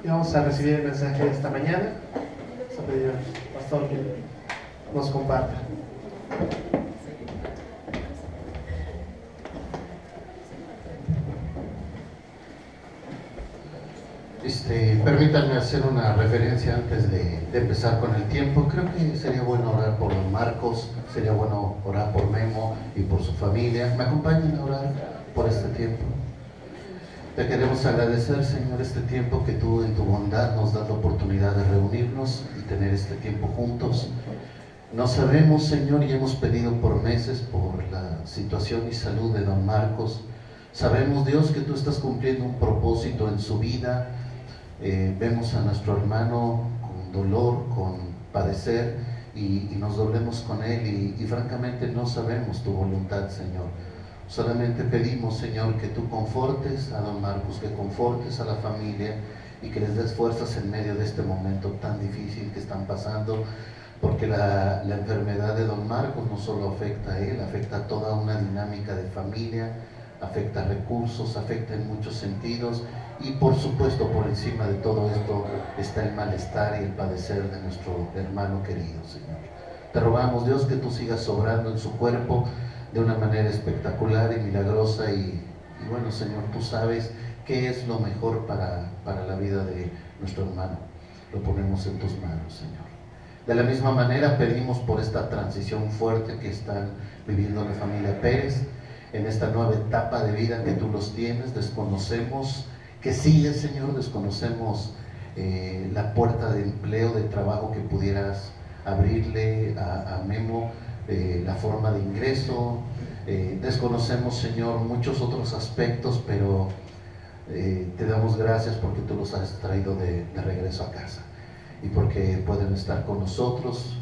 Y vamos a recibir el mensaje de esta mañana. Vamos a pedir al pastor que nos comparta. Permítanme hacer una referencia antes de empezar con el tiempo. Creo que sería bueno orar por don Marcos, sería bueno orar por Memo y por su familia. ¿Me acompañan a orar por este tiempo? Te queremos agradecer, Señor, este tiempo que tú en tu bondad nos das la oportunidad de reunirnos y tener este tiempo juntos. No sabemos, Señor, y hemos pedido por meses por la situación y salud de don Marcos. Sabemos, Dios, que tú estás cumpliendo un propósito en su vida. Vemos a nuestro hermano con dolor, con padecer, y nos doblemos con él y francamente no sabemos tu voluntad, Señor. Solamente pedimos, Señor, que tú confortes a don Marcos, que confortes a la familia y que les des fuerzas en medio de este momento tan difícil que están pasando, porque la enfermedad de don Marcos no solo afecta a él, afecta a toda una dinámica de familia, afecta a recursos, afecta en muchos sentidos, y por supuesto por encima de todo esto está el malestar y el padecer de nuestro hermano querido, Señor. Te rogamos, Dios, que tú sigas obrando en su cuerpo de una manera espectacular y milagrosa, y bueno, Señor, tú sabes qué es lo mejor para la vida de nuestro hermano. Lo ponemos en tus manos, Señor. De la misma manera pedimos por esta transición fuerte que están viviendo la familia Pérez, en esta nueva etapa de vida que tú los tienes. Desconocemos que sigue, Señor, desconocemos la puerta de empleo, de trabajo que pudieras abrirle a Memo, la forma de ingreso. Desconocemos, Señor, muchos otros aspectos, pero te damos gracias porque tú los has traído de regreso a casa y porque pueden estar con nosotros.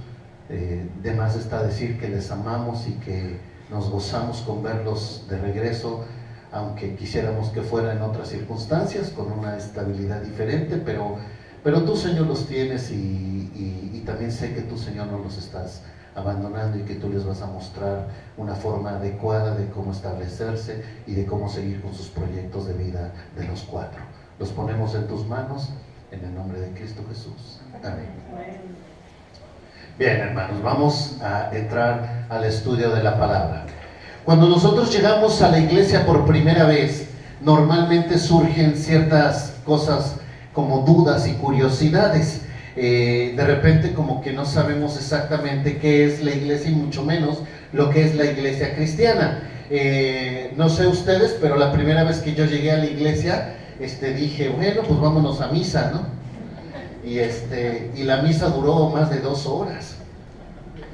De más está decir que les amamos y que nos gozamos con verlos de regreso, aunque quisiéramos que fuera en otras circunstancias, con una estabilidad diferente, pero tú, Señor, los tienes y también sé que tú, Señor, no los estás abandonando y que tú les vas a mostrar una forma adecuada de cómo establecerse y de cómo seguir con sus proyectos de vida de los cuatro. Los ponemos en tus manos, en el nombre de Cristo Jesús. Amén. Bien, hermanos, vamos a entrar al estudio de la palabra. Cuando nosotros llegamos a la iglesia por primera vez, normalmente surgen ciertas cosas como dudas y curiosidades. De repente como que no sabemos exactamente qué es la iglesia y mucho menos lo que es la iglesia cristiana. No sé ustedes, pero la primera vez que yo llegué a la iglesia, dije, bueno, pues vámonos a misa, ¿no? Y la misa duró más de 2 horas.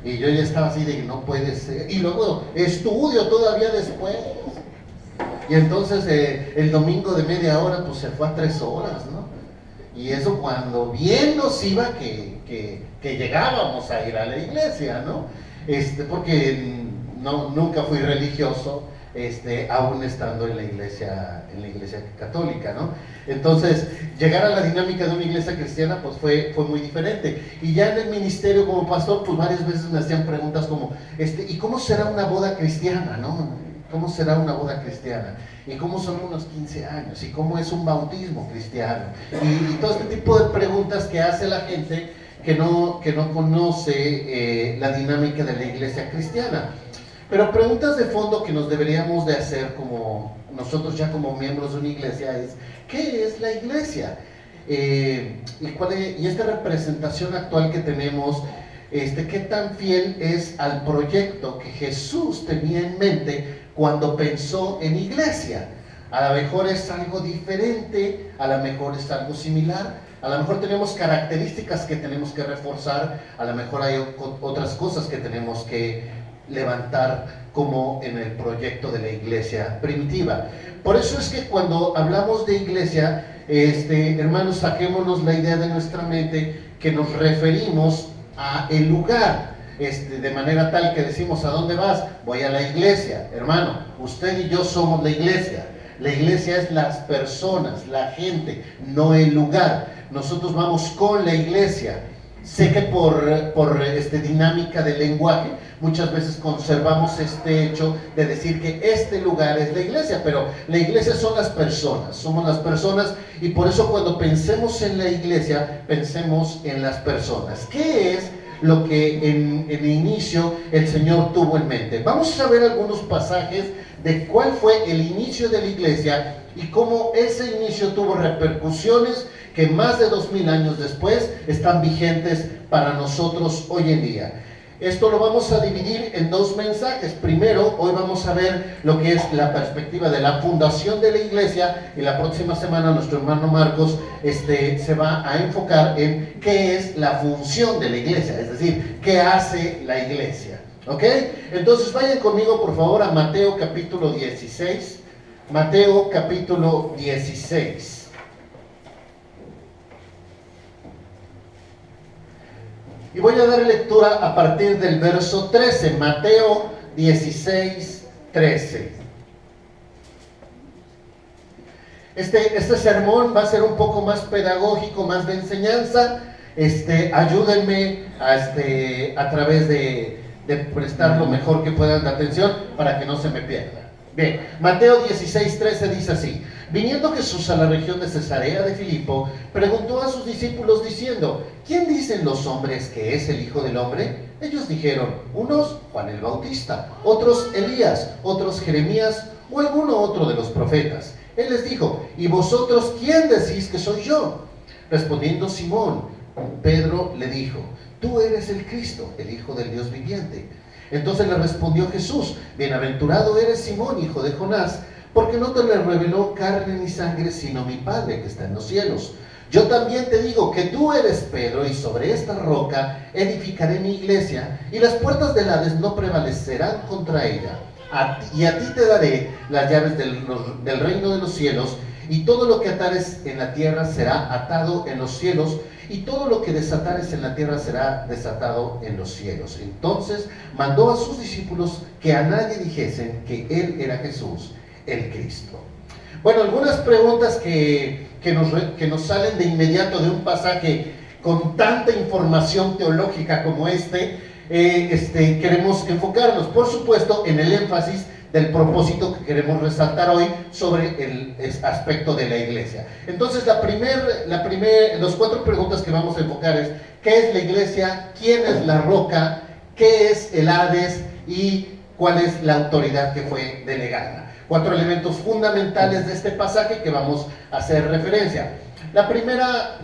Y yo ya estaba así de, no puede ser. Y luego estudio todavía después. Y entonces el domingo de media hora, pues se fue a 3 horas, ¿no? Y eso cuando bien nos iba que llegábamos a ir a la iglesia, ¿no? Porque nunca fui religioso, aún estando en la iglesia católica, ¿no? Entonces, llegar a la dinámica de una iglesia cristiana, pues fue muy diferente. Y ya en el ministerio como pastor, pues varias veces me hacían preguntas como, ¿y cómo será una boda cristiana, no? ¿Cómo será una boda cristiana? ¿Y cómo son unos 15 años? ¿Y cómo es un bautismo cristiano? Y todo este tipo de preguntas que hace la gente que no conoce la dinámica de la iglesia cristiana. Pero preguntas de fondo que nos deberíamos de hacer como nosotros ya como miembros de una iglesia es, ¿qué es la iglesia? Y esta representación actual que tenemos, ¿qué tan fiel es al proyecto que Jesús tenía en mente cuando pensó en iglesia? A lo mejor es algo diferente, a lo mejor es algo similar, a lo mejor tenemos características que tenemos que reforzar, a lo mejor hay otras cosas que tenemos que levantar como en el proyecto de la iglesia primitiva. Por eso es que cuando hablamos de iglesia, hermanos, saquémonos la idea de nuestra mente que nos referimos a el lugar, de manera tal que decimos, ¿a dónde vas? Voy a la iglesia. Hermano, usted y yo somos la iglesia. La iglesia es las personas, la gente, no el lugar. Nosotros vamos con la iglesia. Sé que por dinámica del lenguaje, muchas veces conservamos este hecho de decir que este lugar es la iglesia, pero la iglesia son las personas, somos las personas, y por eso cuando pensemos en la iglesia, pensemos en las personas. ¿Qué es lo que en el inicio el Señor tuvo en mente? Vamos a ver algunos pasajes de cuál fue el inicio de la iglesia y cómo ese inicio tuvo repercusiones que más de 2000 años después están vigentes para nosotros hoy en día. Esto lo vamos a dividir en dos mensajes. Primero, hoy vamos a ver lo que es la perspectiva de la fundación de la iglesia, y la próxima semana nuestro hermano Marcos se va a enfocar en qué es la función de la iglesia, es decir, qué hace la iglesia. ¿Ok? Entonces vayan conmigo por favor a Mateo capítulo 16. Mateo capítulo 16. Y voy a dar lectura a partir del verso 13, Mateo 16, 13. Este sermón va a ser un poco más pedagógico, más de enseñanza. Ayúdenme a través de prestar lo mejor que puedan de atención para que no se me pierda. Bien, Mateo 16, 13 dice así: viniendo Jesús a la región de Cesarea de Filipo, preguntó a sus discípulos diciendo: ¿quién dicen los hombres que es el Hijo del Hombre? Ellos dijeron: unos Juan el Bautista, otros Elías, otros Jeremías o alguno otro de los profetas. Él les dijo: ¿y vosotros quién decís que soy yo? Respondiendo Simón Pedro le dijo: tú eres el Cristo, el Hijo del Dios viviente. Entonces le respondió Jesús: bienaventurado eres Simón, hijo de Jonás, porque no te lo reveló carne ni sangre, sino mi Padre que está en los cielos. Yo también te digo que tú eres Pedro, y sobre esta roca edificaré mi iglesia, y las puertas del Hades no prevalecerán contra ella. Y a ti te daré las llaves del reino de los cielos, y todo lo que atares en la tierra será atado en los cielos, y todo lo que desatares en la tierra será desatado en los cielos. Entonces mandó a sus discípulos que a nadie dijesen que él era Jesús, el Cristo. Bueno, algunas preguntas que nos salen de inmediato de un pasaje con tanta información teológica como queremos enfocarnos, por supuesto, en el énfasis del propósito que queremos resaltar hoy sobre el aspecto de la iglesia. Entonces, las 4 preguntas que vamos a enfocar es: ¿qué es la iglesia? ¿Quién es la roca? ¿Qué es el Hades? ¿Y cuál es la autoridad que fue delegada? 4 elementos fundamentales de este pasaje que vamos a hacer referencia. La primera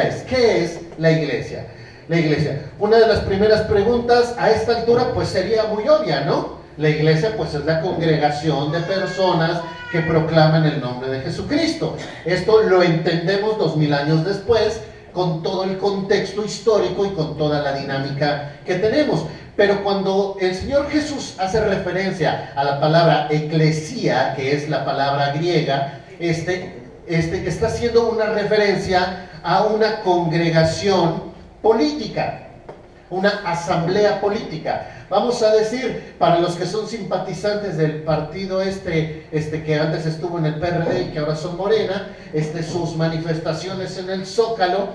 es: ¿qué es la iglesia? La iglesia. Una de las primeras preguntas a esta altura pues sería muy obvia, ¿no? La iglesia pues es la congregación de personas que proclaman el nombre de Jesucristo. Esto lo entendemos 2000 años después, con todo el contexto histórico y con toda la dinámica que tenemos. Pero cuando el Señor Jesús hace referencia a la palabra eclesía, que es la palabra griega, está haciendo una referencia a una congregación política, una asamblea política. Vamos a decir, para los que son simpatizantes del partido que antes estuvo en el PRD y que ahora son Morena, sus manifestaciones en el Zócalo,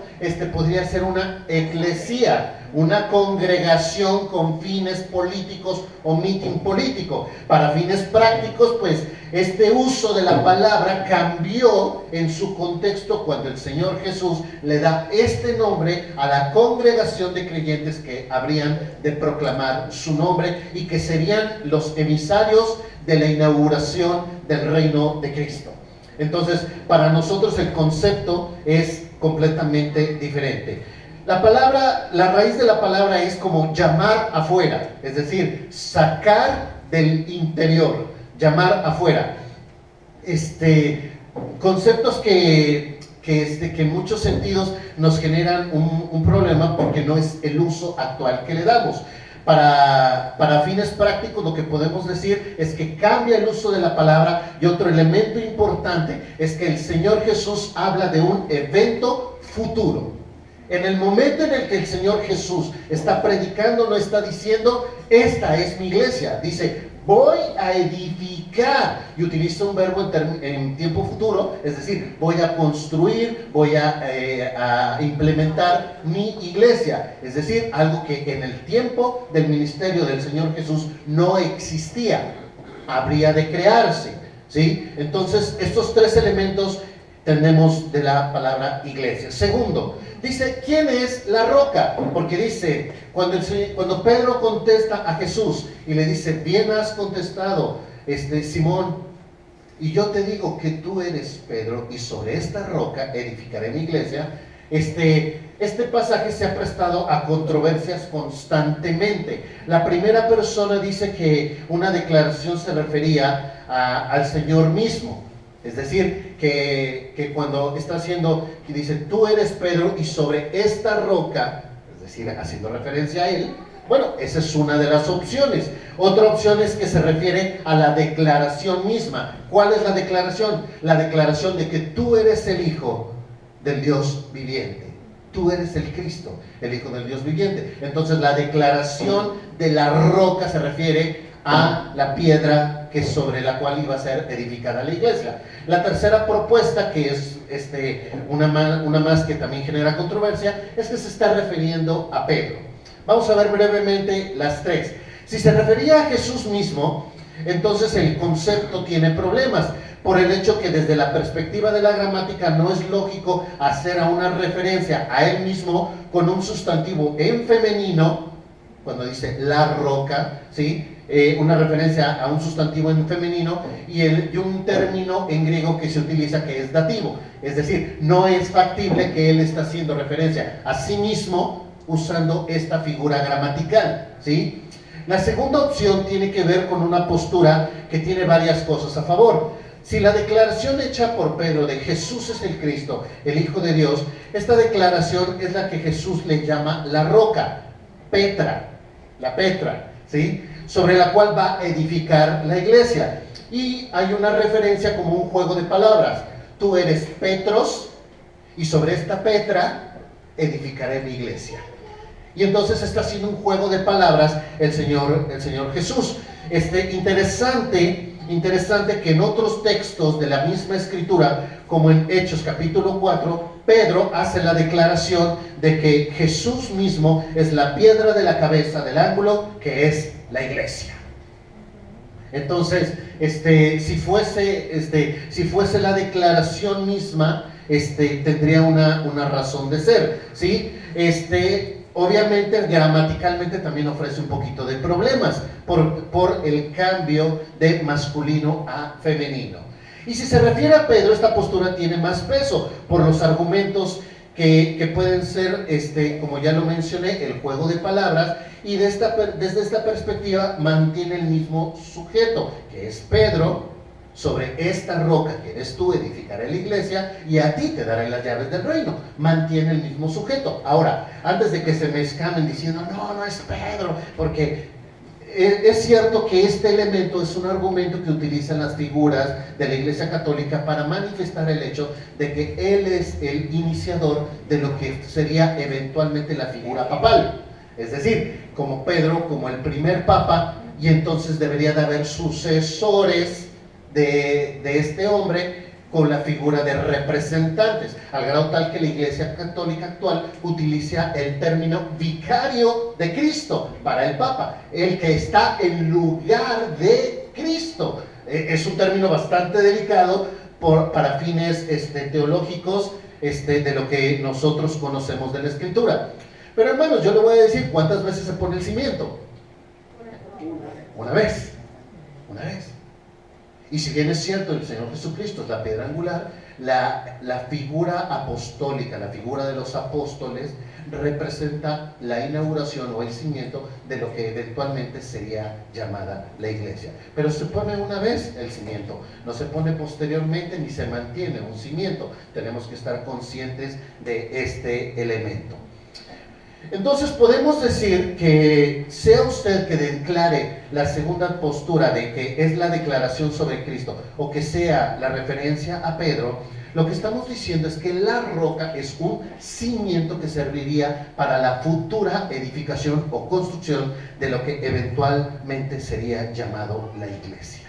podría ser una eclesía, una congregación con fines políticos o mitin político. Para fines prácticos, pues, este uso de la palabra cambió en su contexto cuando el Señor Jesús le da este nombre a la congregación de creyentes que habrían de proclamar su nombre y que serían los emisarios de la inauguración del reino de Cristo. Entonces, para nosotros el concepto es completamente diferente. La raíz de la palabra es como llamar afuera, es decir, sacar del interior, llamar afuera. Conceptos que en muchos sentidos nos generan un problema porque no es el uso actual que le damos. Para fines prácticos, lo que podemos decir es que cambia el uso de la palabra, y otro elemento importante es que el Señor Jesús habla de un evento futuro. En el momento en el que el Señor Jesús está predicando, no está diciendo: esta es mi iglesia. Dice: voy a edificar, y utiliza un verbo en tiempo futuro, es decir, voy a construir, voy a implementar mi iglesia, es decir, algo que en el tiempo del ministerio del Señor Jesús no existía, habría de crearse, ¿sí? Entonces, estos tres elementos tenemos de la palabra iglesia. Segundo, dice, ¿quién es la roca? Porque dice, cuando Pedro contesta a Jesús y le dice, bien has contestado, Simón, y yo te digo que tú eres Pedro, y sobre esta roca edificaré mi iglesia. Este pasaje se ha prestado a controversias constantemente. La primera persona dice que una declaración se refería al Señor mismo. Es decir, que cuando está haciendo, que dice, tú eres Pedro y sobre esta roca, es decir, haciendo referencia a él, bueno, esa es una de las opciones. Otra opción es que se refiere a la declaración misma. ¿Cuál es la declaración? La declaración de que tú eres el Hijo del Dios viviente. Tú eres el Cristo, el Hijo del Dios viviente. Entonces la declaración de la roca se refiere a la piedra que sobre la cual iba a ser edificada la iglesia. La tercera propuesta, que es una más que también genera controversia, es que se está refiriendo a Pedro. Vamos a ver brevemente las tres. Si se refería a Jesús mismo, entonces el concepto tiene problemas, por el hecho que desde la perspectiva de la gramática no es lógico hacer a una referencia a él mismo con un sustantivo en femenino, cuando dice la roca, ¿sí? Una referencia a un sustantivo en femenino y un término en griego que se utiliza que es dativo. Es decir, no es factible que él está haciendo referencia a sí mismo usando esta figura gramatical, ¿sí? La segunda opción tiene que ver con una postura que tiene varias cosas a favor. Si la declaración hecha por Pedro de Jesús es el Cristo, el Hijo de Dios, esta declaración es la que Jesús le llama la roca, Petra, la Petra, ¿sí? Sobre la cual va a edificar la iglesia. Y hay una referencia como un juego de palabras. Tú eres Petros y sobre esta Petra edificaré mi iglesia. Y entonces está haciendo un juego de palabras el Señor Jesús. Interesante que en otros textos de la misma escritura, como en Hechos capítulo 4, Pedro hace la declaración de que Jesús mismo es la piedra de la cabeza del ángulo, que es la iglesia. Entonces, si fuese la declaración misma, tendría una razón de ser, ¿sí? Obviamente, gramaticalmente también ofrece un poquito de problemas por el cambio de masculino a femenino. Y si se refiere a Pedro, esta postura tiene más peso por los argumentos que pueden ser, como ya lo mencioné, el juego de palabras, y desde esta perspectiva mantiene el mismo sujeto, que es Pedro. Sobre esta roca que eres tú edificaré la iglesia y a ti te daré las llaves del reino. Mantiene el mismo sujeto. Ahora, antes de que se me escamen diciendo no es Pedro, porque es cierto que este elemento es un argumento que utilizan las figuras de la Iglesia Católica para manifestar el hecho de que él es el iniciador de lo que sería eventualmente la figura papal. Es decir, como Pedro, como el primer papa, y entonces debería de haber sucesores de este hombre con la figura de representantes, al grado tal que la Iglesia Católica actual utiliza el término vicario de Cristo para el Papa, el que está en lugar de Cristo. Es un término bastante delicado para fines teológicos de lo que nosotros conocemos de la Escritura. Pero hermanos, yo le voy a decir cuántas veces se pone el cimiento. Una vez. Y si bien es cierto, el Señor Jesucristo es la piedra angular, la figura apostólica, la figura de los apóstoles, representa la inauguración o el cimiento de lo que eventualmente sería llamada la iglesia. Pero se pone una vez el cimiento, no se pone posteriormente ni se mantiene un cimiento. Tenemos que estar conscientes de este elemento. Entonces podemos decir que sea usted que declare la segunda postura de que es la declaración sobre Cristo o que sea la referencia a Pedro, lo que estamos diciendo es que la roca es un cimiento que serviría para la futura edificación o construcción de lo que eventualmente sería llamado la iglesia.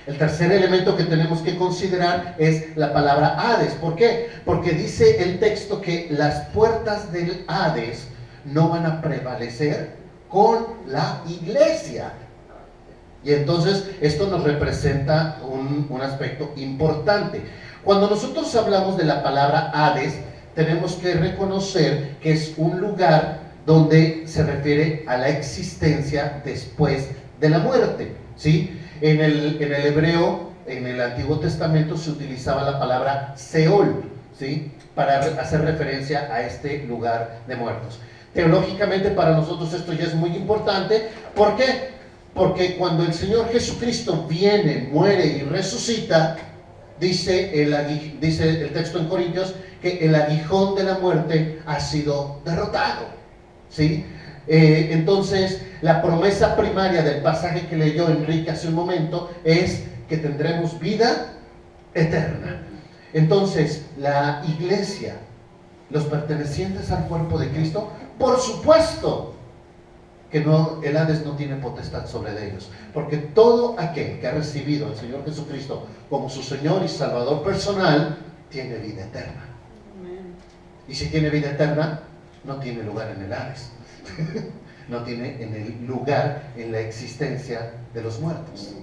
El tercer elemento que tenemos que considerar es la palabra Hades. ¿Por qué? Porque dice el texto que las puertas del Hades no van a prevalecer con la iglesia. Y entonces esto nos representa un aspecto importante. Cuando nosotros hablamos de la palabra Hades, tenemos que reconocer que es un lugar donde se refiere a la existencia después de la muerte, ¿sí? En el hebreo, en el Antiguo Testamento, se utilizaba la palabra Seol, ¿sí? Para hacer referencia a este lugar de muertos. Teológicamente para nosotros esto ya es muy importante. ¿Por qué? Porque cuando el Señor Jesucristo viene, muere y resucita, dice el texto en Corintios que el aguijón de la muerte ha sido derrotado, ¿sí? Entonces la promesa primaria del pasaje que leyó Enrique hace un momento es que tendremos vida eterna. Entonces la iglesia, los pertenecientes al cuerpo de Cristo, por supuesto que no, el Hades no tiene potestad sobre ellos, porque todo aquel que ha recibido al Señor Jesucristo como su Señor y Salvador personal tiene vida eterna. Y si tiene vida eterna, no tiene lugar en el Hades. No tiene en el lugar en la existencia de los muertos.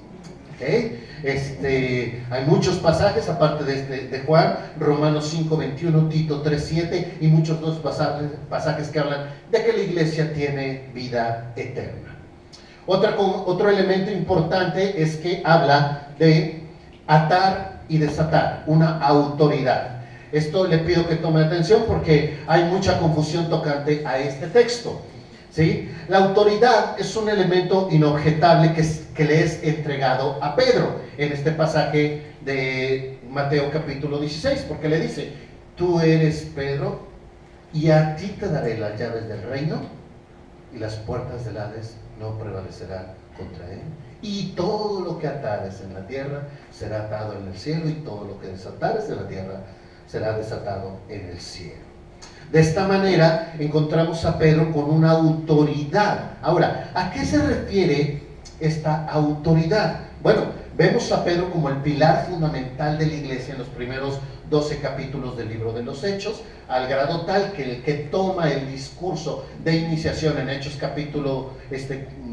¿Okay? Hay muchos pasajes aparte de Juan, Romanos 5:21, Tito 3:7 y muchos otros pasajes que hablan de que la iglesia tiene vida eterna. Otro elemento importante es que habla de atar y desatar, una autoridad. Esto le pido que tome atención porque hay mucha confusión tocante a este texto, ¿sí? La autoridad es un elemento inobjetable que le es entregado a Pedro en este pasaje de Mateo capítulo 16, porque le dice: tú eres Pedro y a ti te daré las llaves del reino y las puertas del Hades no prevalecerán contra él. Y todo lo que atares en la tierra será atado en el cielo, y todo lo que desatares en la tierra será desatado en el cielo. De esta manera encontramos a Pedro con una autoridad. Ahora, ¿a qué se refiere esta autoridad? Bueno, vemos a Pedro como el pilar fundamental de la iglesia en los primeros 12 capítulos del libro de los Hechos, al grado tal que el que toma el discurso de iniciación en Hechos capítulo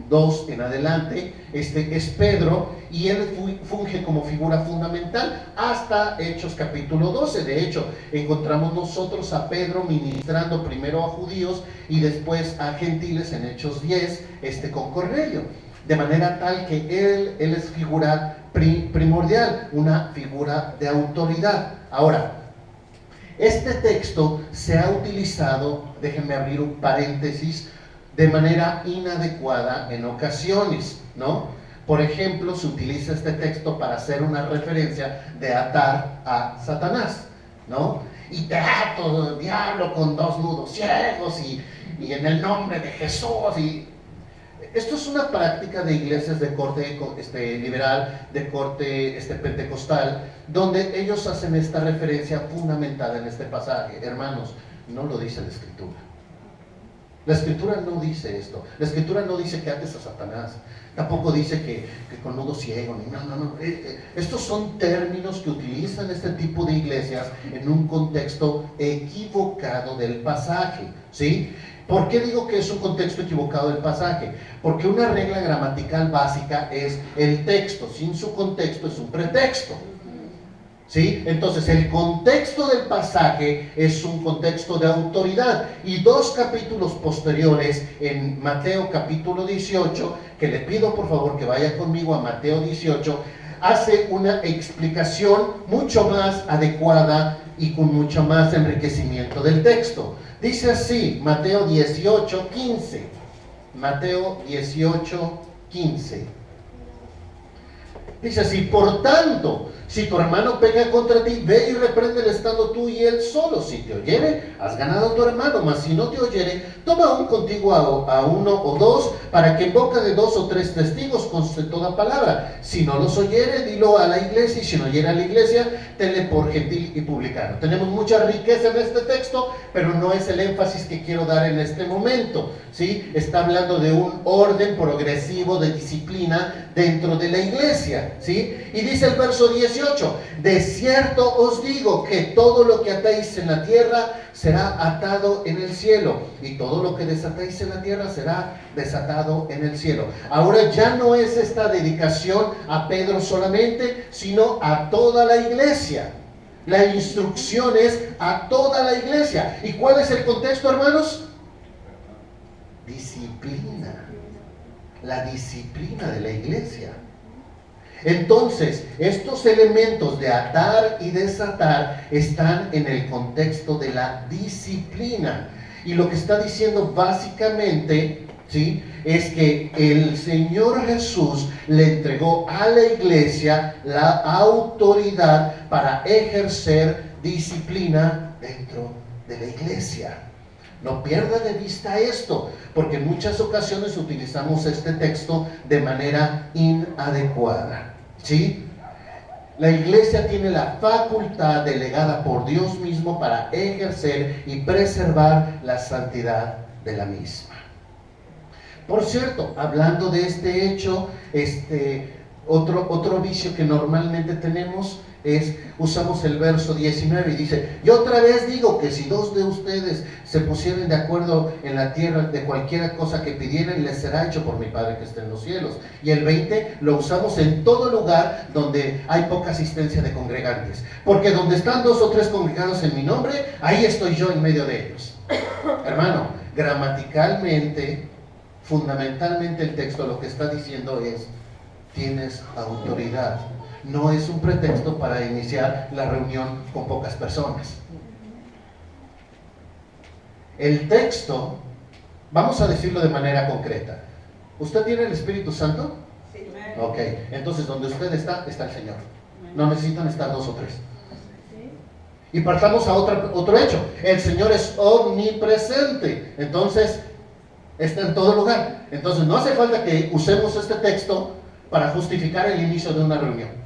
2 en adelante, es Pedro, y él funge como figura fundamental hasta Hechos capítulo 12. De hecho, encontramos nosotros a Pedro ministrando primero a judíos y después a gentiles en Hechos 10, con Cornelio, de manera tal que él es figura primordial, una figura de autoridad. Ahora, este texto se ha utilizado, déjenme abrir un paréntesis, de manera inadecuada en ocasiones, ¿no? Por ejemplo, se utiliza este texto para hacer una referencia de atar a Satanás, ¿no? Y te ato, diablo, con 2 nudos ciegos y en el nombre de Jesús. Y esto es una práctica de iglesias de corte liberal, de corte pentecostal, donde ellos hacen esta referencia fundamentada en este pasaje. Hermanos, no lo dice la Escritura. La Escritura no dice esto. La Escritura no dice que ates a Satanás. Tampoco dice que con nudo ciego. No. Estos son términos que utilizan este tipo de iglesias en un contexto equivocado del pasaje, ¿sí? ¿Por qué digo que es un contexto equivocado del pasaje? Porque una regla gramatical básica es: el texto sin su contexto es un pretexto, ¿sí? Entonces el contexto del pasaje es un contexto de autoridad, y 2 capítulos posteriores, en Mateo capítulo 18, que le pido por favor que vaya conmigo a Mateo 18, hace una explicación mucho más adecuada y con mucho más enriquecimiento del texto. Dice así, Mateo 18:15. Mateo 18:15. Dice así: por tanto, Si tu hermano peca contra ti, ve y repréndele estando tú y él solo. Si te oyere, has ganado a tu hermano, mas si no te oyere, toma aún contigo a uno o dos, para que en boca de 2 o 3 testigos conste toda palabra. Si no los oyere, dilo a la iglesia, y si no oyere a la iglesia, tenle por gentil y publicano. Tenemos mucha riqueza en este texto, pero no es el énfasis que quiero dar en este momento, ¿sí? Está hablando de un orden progresivo de disciplina dentro de la iglesia, ¿sí? Y dice el verso 18, de cierto os digo que todo lo que atáis en la tierra será atado en el cielo, y todo lo que desatáis en la tierra será desatado en el cielo. Ahora ya no es esta dedicación a Pedro solamente, sino a toda la iglesia. La instrucción es a toda la iglesia. ¿Y cuál es el contexto, hermanos? Disciplina. La disciplina de la iglesia. Entonces, estos elementos de atar y desatar están en el contexto de la disciplina. Y lo que está diciendo básicamente, ¿sí?, es que el Señor Jesús le entregó a la iglesia la autoridad para ejercer disciplina dentro de la iglesia. No pierda de vista esto, porque en muchas ocasiones utilizamos este texto de manera inadecuada, ¿sí? La iglesia tiene la facultad delegada por Dios mismo para ejercer y preservar la santidad de la misma. Por cierto, hablando de este hecho, otro vicio que normalmente tenemos es, usamos el verso 19 y dice, y otra vez digo que si 2 de ustedes se pusieren de acuerdo en la tierra de cualquier cosa que pidieran, les será hecho por mi Padre que está en los cielos. Y el 20 lo usamos en todo lugar donde hay poca asistencia de congregantes, porque donde están 2 o 3 congregados en mi nombre, ahí estoy yo en medio de ellos. Hermano, gramaticalmente, fundamentalmente el texto lo que está diciendo es, tienes autoridad. No es un pretexto para iniciar la reunión con pocas personas. El texto, vamos a decirlo de manera concreta. ¿Usted tiene el Espíritu Santo? Sí. Ok, entonces donde usted está, está el Señor. No necesitan estar 2 o 3. Y partamos a otro hecho. El Señor es omnipresente. Entonces, está en todo lugar. Entonces, no hace falta que usemos este texto para justificar el inicio de una reunión.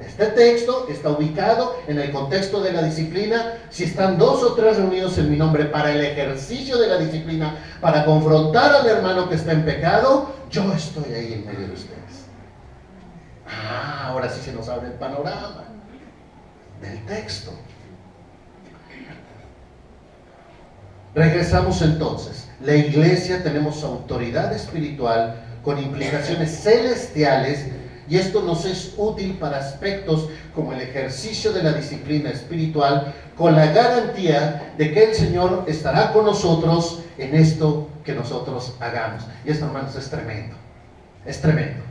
Este texto está ubicado en el contexto de la disciplina. Si están 2 o 3 reunidos en mi nombre para el ejercicio de la disciplina, para confrontar al hermano que está en pecado, yo estoy ahí en medio de ustedes. Ahora sí se nos abre el panorama del texto. Regresamos entonces. La iglesia tenemos autoridad espiritual con implicaciones celestiales, y esto nos es útil para aspectos como el ejercicio de la disciplina espiritual, con la garantía de que el Señor estará con nosotros en esto que nosotros hagamos. Y esto, hermanos, es tremendo. Es tremendo.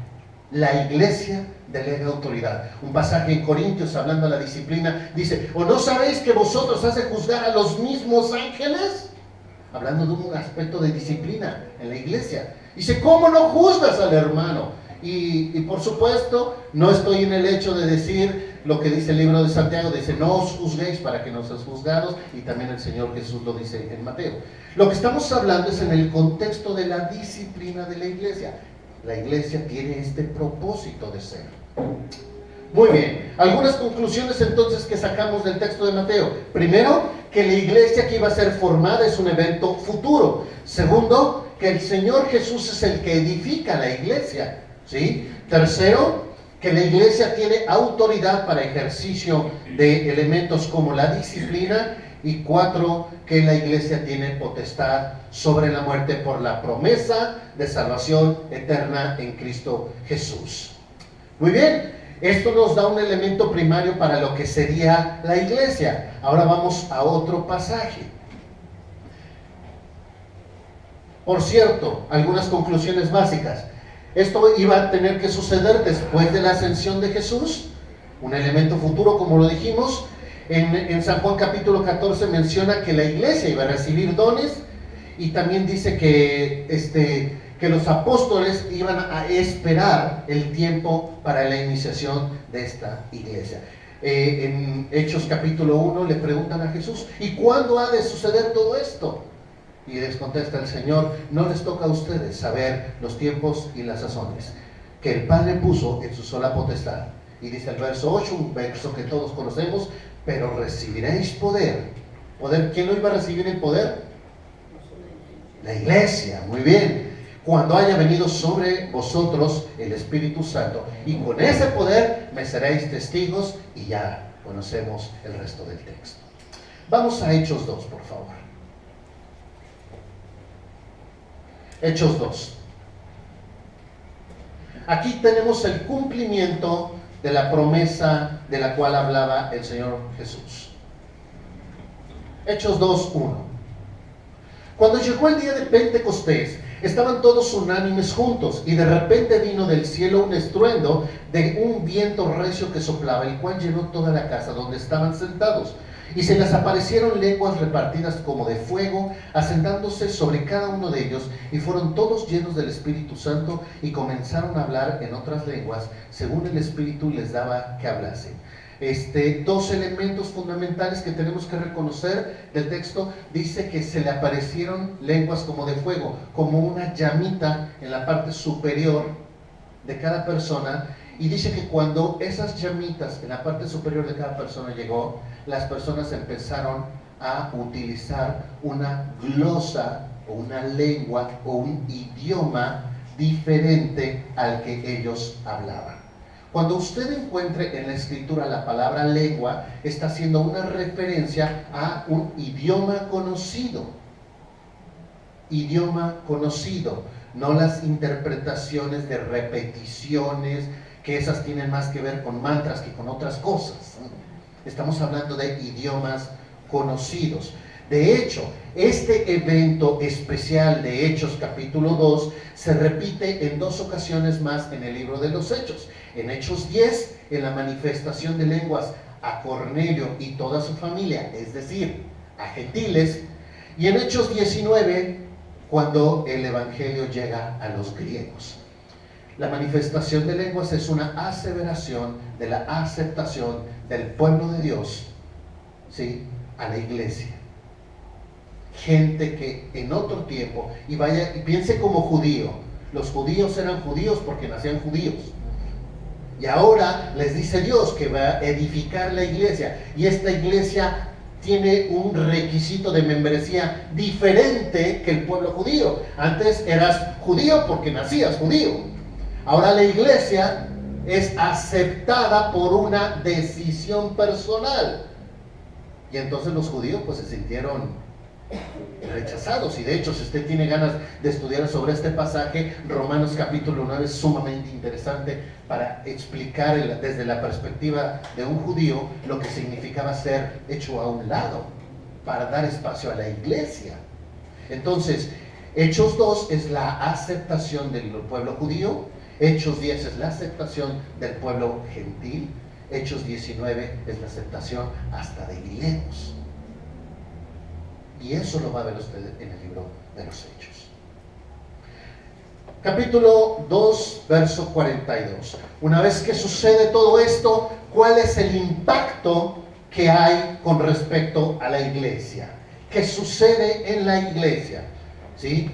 La iglesia delega autoridad. Un pasaje en Corintios, hablando de la disciplina, dice, ¿o no sabéis que vosotros has de juzgar a los mismos ángeles? Hablando de un aspecto de disciplina en la iglesia. Dice, ¿cómo no juzgas al hermano? Y por supuesto, no estoy en el hecho de decir lo que dice el libro de Santiago, dice, no os juzguéis para que no seáis juzgados, y también el Señor Jesús lo dice en Mateo. Lo que estamos hablando es en el contexto de la disciplina de la iglesia. La iglesia tiene este propósito de ser. Muy bien, algunas conclusiones entonces que sacamos del texto de Mateo. Primero, que la iglesia que iba a ser formada es un evento futuro. Segundo, que el Señor Jesús es el que edifica la iglesia, ¿sí? Tercero, que la iglesia tiene autoridad para ejercicio de elementos como la disciplina. Y 4, que la iglesia tiene potestad sobre la muerte por la promesa de salvación eterna en Cristo Jesús. Muy bien, esto nos da un elemento primario para lo que sería la iglesia. Ahora vamos a otro pasaje. Por cierto, algunas conclusiones básicas. Esto iba a tener que suceder después de la ascensión de Jesús, un elemento futuro, como lo dijimos. En San Juan capítulo 14 menciona que la iglesia iba a recibir dones, y también dice que que los apóstoles iban a esperar el tiempo para la iniciación de esta iglesia. En Hechos capítulo 1 le preguntan a Jesús: ¿y cuándo ha de suceder todo esto? Y les contesta el Señor: no les toca a ustedes saber los tiempos y las sazones que el Padre puso en su sola potestad. Y dice el verso 8, un verso que todos conocemos: pero recibiréis poder. ¿Poder? ¿Quién lo iba a recibir el poder? La iglesia. Muy bien. Cuando haya venido sobre vosotros el Espíritu Santo, y con ese poder me seréis testigos. Y ya conocemos el resto del texto. Vamos a Hechos 2, por favor. Hechos 2. Aquí tenemos el cumplimiento de la promesa de la cual hablaba el Señor Jesús. Hechos 2:1. Cuando llegó el día de Pentecostés, estaban todos unánimes juntos, y de repente vino del cielo un estruendo de un viento recio que soplaba, el cual llenó toda la casa donde estaban sentados. Y se les aparecieron lenguas repartidas como de fuego, asentándose sobre cada uno de ellos, y fueron todos llenos del Espíritu Santo, y comenzaron a hablar en otras lenguas, según el Espíritu les daba que hablasen. Dos elementos fundamentales que tenemos que reconocer del texto. Dice que se le aparecieron lenguas como de fuego, como una llamita en la parte superior de cada persona. Y dice que cuando esas llamitas en la parte superior de cada persona llegó, las personas empezaron a utilizar una glosa o una lengua o un idioma diferente al que ellos hablaban. Cuando usted encuentre en la escritura la palabra lengua, está haciendo una referencia a un idioma conocido. Idioma conocido, no las interpretaciones de repeticiones, que esas tienen más que ver con mantras que con otras cosas. Estamos hablando de idiomas conocidos. De hecho, este evento especial de Hechos capítulo 2 se repite en 2 ocasiones más en el libro de los Hechos. En Hechos 10, en la manifestación de lenguas a Cornelio y toda su familia, es decir, a gentiles. Y en Hechos 19, cuando el evangelio llega a los griegos. La manifestación de lenguas es una aseveración de la aceptación del pueblo de Dios, ¿sí?, a la iglesia. Gente que en otro tiempo, y vaya y piense como judío, los judíos eran judíos porque nacían judíos. Y ahora les dice Dios que va a edificar la iglesia, y esta iglesia tiene un requisito de membresía diferente que el pueblo judío. Antes eras judío porque nacías judío. Ahora la iglesia es aceptada por una decisión personal. Y entonces los judíos pues se sintieron rechazados. Y de hecho, si usted tiene ganas de estudiar sobre este pasaje, Romanos capítulo 9 es sumamente interesante para explicar desde la perspectiva de un judío lo que significaba ser hecho a un lado para dar espacio a la iglesia. Entonces, Hechos 2 es la aceptación del pueblo judío, Hechos 10 es la aceptación del pueblo gentil, Hechos 19 es la aceptación hasta de griegos. Y eso lo va a ver usted en el libro de los Hechos. Capítulo 2, verso 42. Una vez que sucede todo esto, ¿cuál es el impacto que hay con respecto a la iglesia? ¿Qué sucede en la iglesia? ¿Sí?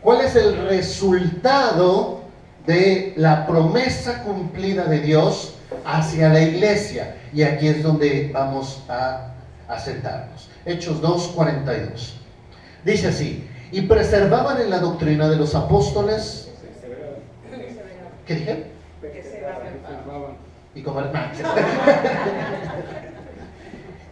¿Cuál es el resultado de la promesa cumplida de Dios hacia la iglesia? Y aquí es donde vamos a sentarnos. Hechos 2, 42. Dice así: y perseveraban en la doctrina de los apóstoles. ¿Qué dije? Y comer más.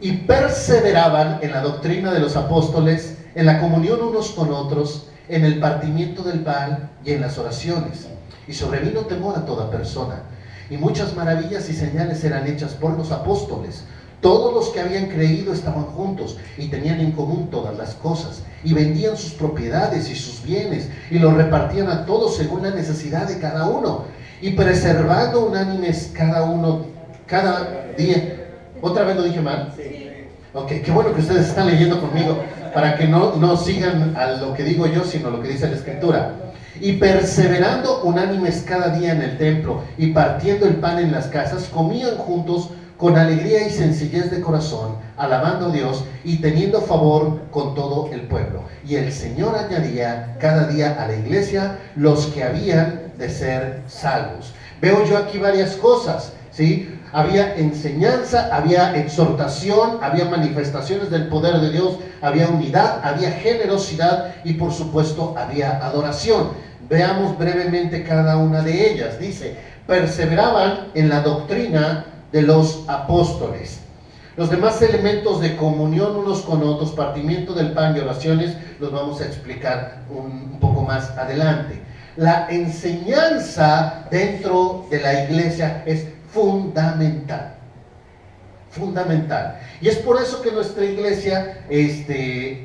Y perseveraban en la doctrina de los apóstoles, en la comunión unos con otros, en el partimiento del pan y en las oraciones. Y sobrevino temor a toda persona, y muchas maravillas y señales eran hechas por los apóstoles. Todos los que habían creído estaban juntos y tenían en común todas las cosas, y vendían sus propiedades y sus bienes y los repartían a todos según la necesidad de cada uno, y preservando unánimes cada día. ¿Otra vez lo dije mal? Sí. Ok, qué bueno que ustedes están leyendo conmigo para que no sigan a lo que digo yo, sino lo que dice la Escritura. Y perseverando unánimes cada día en el templo y partiendo el pan en las casas, comían juntos con alegría y sencillez de corazón, alabando a Dios y teniendo favor con todo el pueblo. Y el Señor añadía cada día a la iglesia los que habían de ser salvos. Veo yo aquí varias cosas, ¿sí? Había enseñanza, había exhortación, había manifestaciones del poder de Dios, había unidad, había generosidad y por supuesto había adoración. Veamos brevemente cada una de ellas. Dice, perseveraban en la doctrina de los apóstoles. Los demás elementos de comunión unos con otros, partimiento del pan y oraciones, los vamos a explicar un poco más adelante. La enseñanza dentro de la iglesia es fundamental. Fundamental. Y es por eso que nuestra iglesia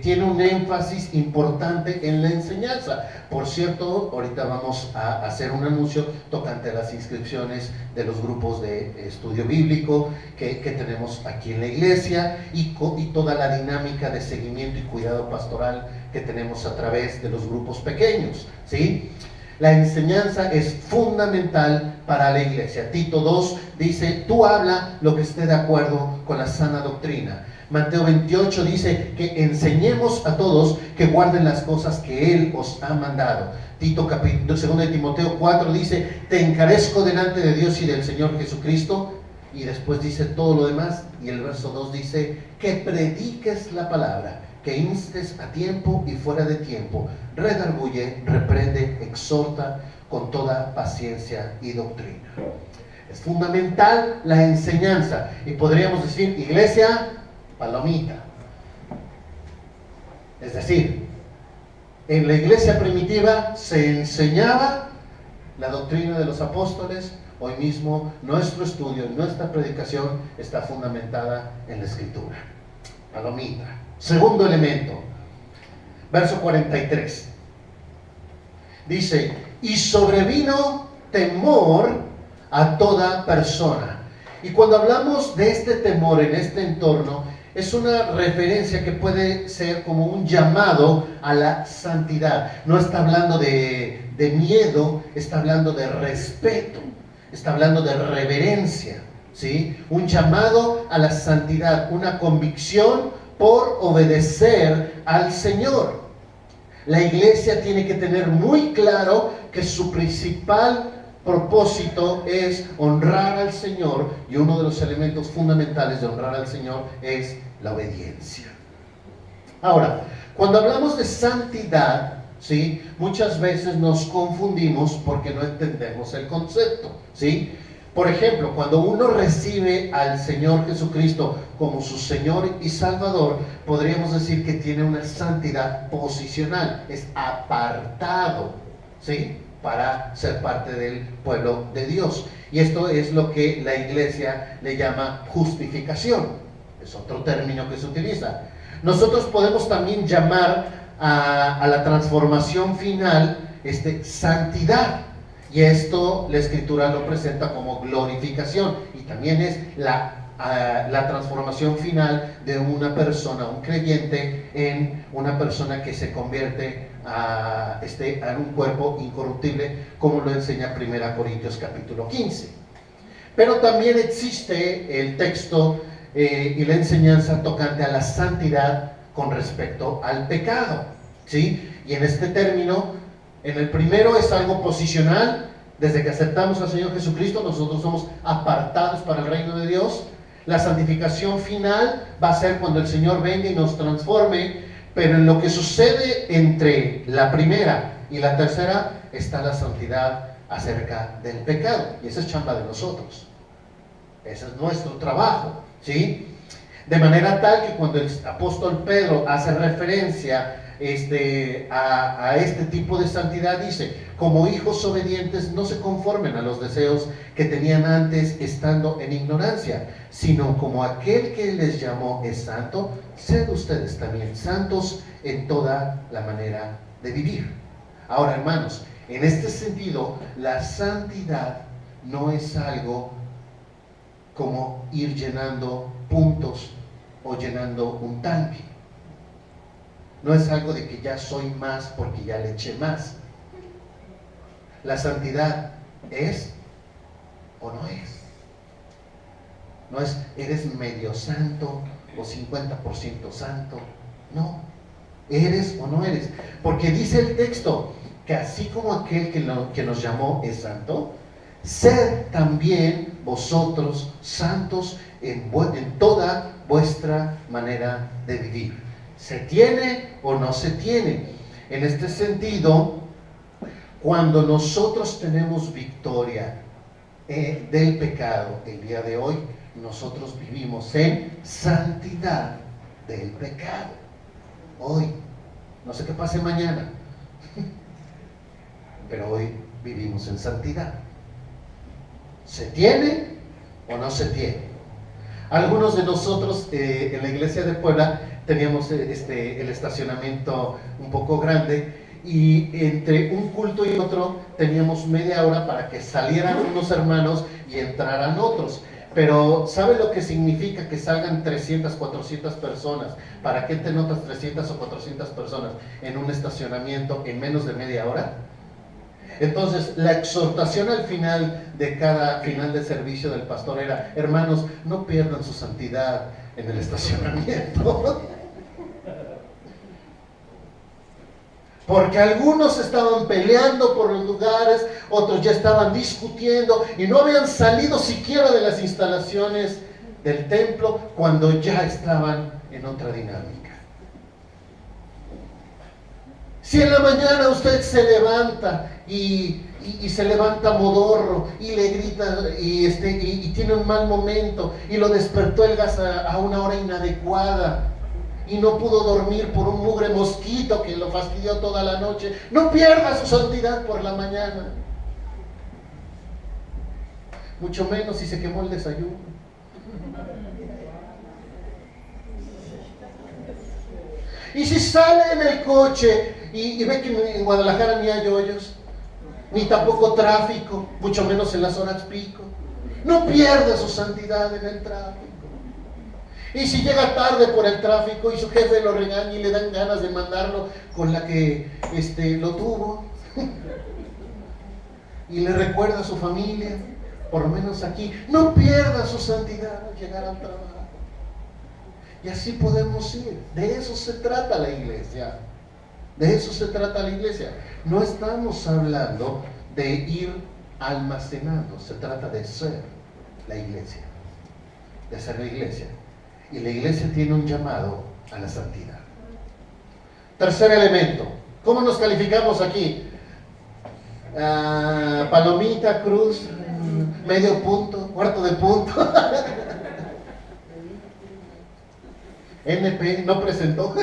tiene un énfasis importante en la enseñanza. Por cierto, ahorita vamos a hacer un anuncio tocante a las inscripciones de los grupos de estudio bíblico que tenemos aquí en la iglesia y toda la dinámica de seguimiento y cuidado pastoral que tenemos a través de los grupos pequeños, ¿sí? La enseñanza es fundamental para la iglesia. Tito 2 dice, tú habla lo que esté de acuerdo con la sana doctrina. Mateo 28 dice que enseñemos a todos que guarden las cosas que Él os ha mandado. Tito 2 de Timoteo 4 dice, te encarezco delante de Dios y del Señor Jesucristo. Y después dice todo lo demás. Y el verso 2 dice, que prediques la palabra, que instes a tiempo y fuera de tiempo, redarguye, reprende, exhorta con toda paciencia y doctrina. Es fundamental la enseñanza y podríamos decir, iglesia, palomita. Es decir, en la iglesia primitiva se enseñaba la doctrina de los apóstoles. Hoy mismo nuestro estudio, nuestra predicación está fundamentada en la Escritura. Palomita. Segundo elemento, verso 43. Dice, y sobrevino temor a toda persona. Y cuando hablamos de este temor en este entorno, es una referencia que puede ser como un llamado a la santidad. No está hablando de miedo, está hablando de respeto, está hablando de reverencia, ¿sí? Un llamado a la santidad, una convicción por obedecer al Señor. La iglesia tiene que tener muy claro que su principal propósito es honrar al Señor, y uno de los elementos fundamentales de honrar al Señor es la obediencia. Ahora, cuando hablamos de santidad, ¿sí?, muchas veces nos confundimos porque no entendemos el concepto, ¿sí? Por ejemplo, cuando uno recibe al Señor Jesucristo como su Señor y Salvador, podríamos decir que tiene una santidad posicional, es apartado, ¿sí?, para ser parte del pueblo de Dios. Y esto es lo que la iglesia le llama justificación. Es otro término que se utiliza. Nosotros podemos también llamar a la transformación final santidad. Y esto la Escritura lo presenta como glorificación. Y también es la transformación final de una persona, un creyente, en una persona que se convierte en un cuerpo incorruptible, como lo enseña 1 Corintios capítulo 15. Pero también existe el texto y la enseñanza tocante a la santidad con respecto al pecado, ¿sí? Y en este término, en el primero es algo posicional. Desde que aceptamos al Señor Jesucristo, nosotros somos apartados para el reino de Dios. La santificación final va a ser cuando el Señor venga y nos transforme, pero en lo que sucede entre la primera y la tercera está la santidad acerca del pecado, y esa es chamba de nosotros, ese es nuestro trabajo, ¿sí? De manera tal que cuando el apóstol Pedro hace referencia a este tipo de santidad, dice: como hijos obedientes, no se conformen a los deseos que tenían antes estando en ignorancia, sino como aquel que les llamó es santo, sed ustedes también santos en toda la manera de vivir. Ahora, hermanos, en este sentido, la santidad no es algo como ir llenando puntos o llenando un tanque. No es algo de que ya soy más porque ya le eché más. La santidad es o no es. No es, eres medio santo o 50% santo. No, eres o no eres. Porque dice el texto que así como aquel que nos llamó es santo, sed también vosotros santos en toda vuestra manera de vivir. ¿Se tiene o no se tiene? En este sentido, cuando nosotros tenemos victoria del pecado el día de hoy, nosotros vivimos en santidad del pecado. Hoy, no sé qué pase mañana, pero hoy vivimos en santidad. ¿Se tiene o no se tiene? Algunos de nosotros en la iglesia de Puebla teníamos el estacionamiento un poco grande, y entre un culto y otro teníamos media hora para que salieran unos hermanos y entraran otros. Pero ¿sabe lo que significa que salgan 300, 400 personas? ¿Para qué te notas 300 o 400 personas en un estacionamiento en menos de media hora? Entonces, la exhortación al final de cada final de servicio del pastor era: hermanos, no pierdan su santidad en el estacionamiento. Porque algunos estaban peleando por los lugares, otros ya estaban discutiendo y no habían salido siquiera de las instalaciones del templo cuando ya estaban en otra dinámica. Si en la mañana usted se levanta y se levanta modorro y le grita y tiene un mal momento y lo despertó el gas a una hora inadecuada y no pudo dormir por un mugre mosquito que lo fastidió toda la noche, no pierda su santidad por la mañana. Mucho menos si se quemó el desayuno. Y si sale en el coche y ve que en Guadalajara ni hay hoyos, ni tampoco tráfico, mucho menos en las horas pico, no pierda su santidad en el tráfico. Y si llega tarde por el tráfico y su jefe lo regaña y le dan ganas de mandarlo con la que lo tuvo, y le recuerda a su familia, por lo menos aquí, no pierda su santidad al llegar al trabajo. Y así podemos ir. De eso se trata la iglesia. De eso se trata la iglesia. No estamos hablando de ir almacenando, se trata de ser la iglesia. De ser la iglesia. Y la iglesia tiene un llamado a la santidad. Tercer elemento. ¿Cómo nos calificamos aquí? Palomita, cruz, medio punto, cuarto de punto. NP, no presentó.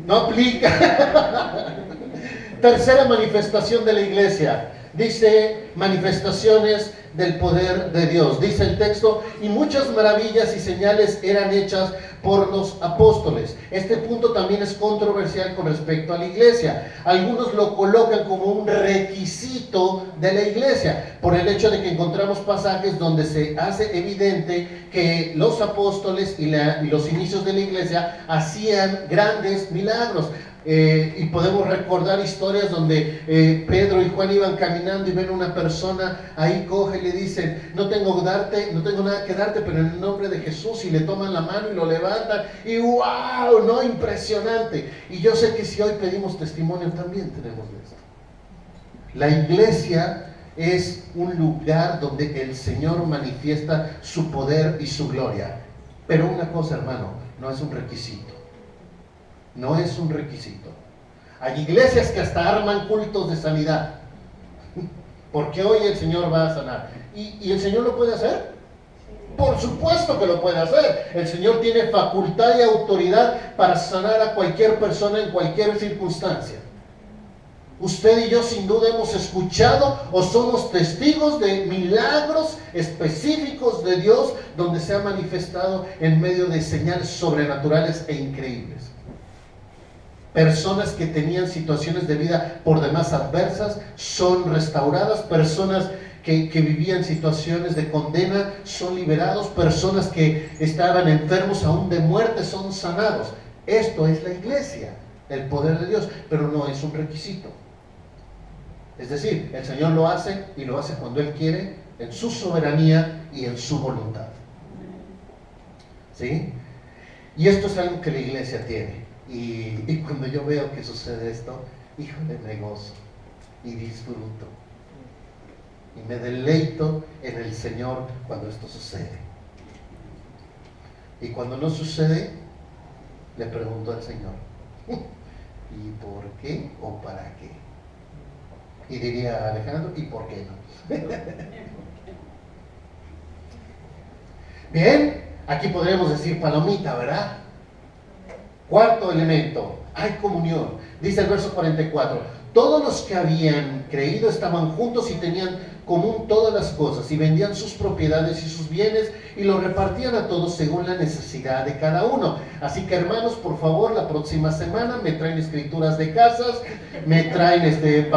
No aplica. Tercera manifestación de la iglesia. Dice manifestaciones del poder de Dios. Dice el texto: y muchas maravillas y señales eran hechas por los apóstoles. Este punto también es controversial con respecto a la iglesia. Algunos lo colocan como un requisito de la iglesia, por el hecho de que encontramos pasajes donde se hace evidente que los apóstoles y los inicios de la iglesia hacían grandes milagros. Y podemos recordar historias donde Pedro y Juan iban caminando y ven una persona ahí coja y le dicen: no tengo nada que darte, pero en el nombre de Jesús, y le toman la mano y lo levantan, y ¡wow! ¿No? Impresionante. Y yo sé que si hoy pedimos testimonio también tenemos de esto. La iglesia es un lugar donde el Señor manifiesta su poder y su gloria. Pero una cosa, hermano, no es un requisito. No es un requisito. Hay iglesias que hasta arman cultos de sanidad, porque hoy el Señor va a sanar. ¿Y el Señor lo puede hacer? Por supuesto que lo puede hacer. El Señor tiene facultad y autoridad para sanar a cualquier persona en cualquier circunstancia. Usted y yo sin duda hemos escuchado o somos testigos de milagros específicos de Dios donde se ha manifestado en medio de señales sobrenaturales e increíbles. Personas que tenían situaciones de vida por demás adversas son restauradas, personas que vivían situaciones de condena son liberados, personas que estaban enfermos aún de muerte son sanados. Esto es la iglesia. el poder de Dios, pero no es un requisito. Es decir, el Señor lo hace y lo hace cuando Él quiere, en su soberanía y en su voluntad. ¿Sí? Y esto es algo que la iglesia tiene. Y cuando yo veo que sucede esto, híjole, me gozo y disfruto. Y me deleito en el Señor cuando esto sucede. Y cuando no sucede, le pregunto al Señor, ¿y por qué o para qué? Y diría Alejandro, ¿y por qué no? Bien, aquí podríamos decir palomita, ¿verdad? Cuarto elemento, hay comunión. Dice el verso 44, todos los que habían creído estaban juntos y tenían común todas las cosas, y vendían sus propiedades y sus bienes y lo repartían a todos según la necesidad de cada uno. Así que, hermanos, por favor, la próxima semana me traen escrituras de casas, me traen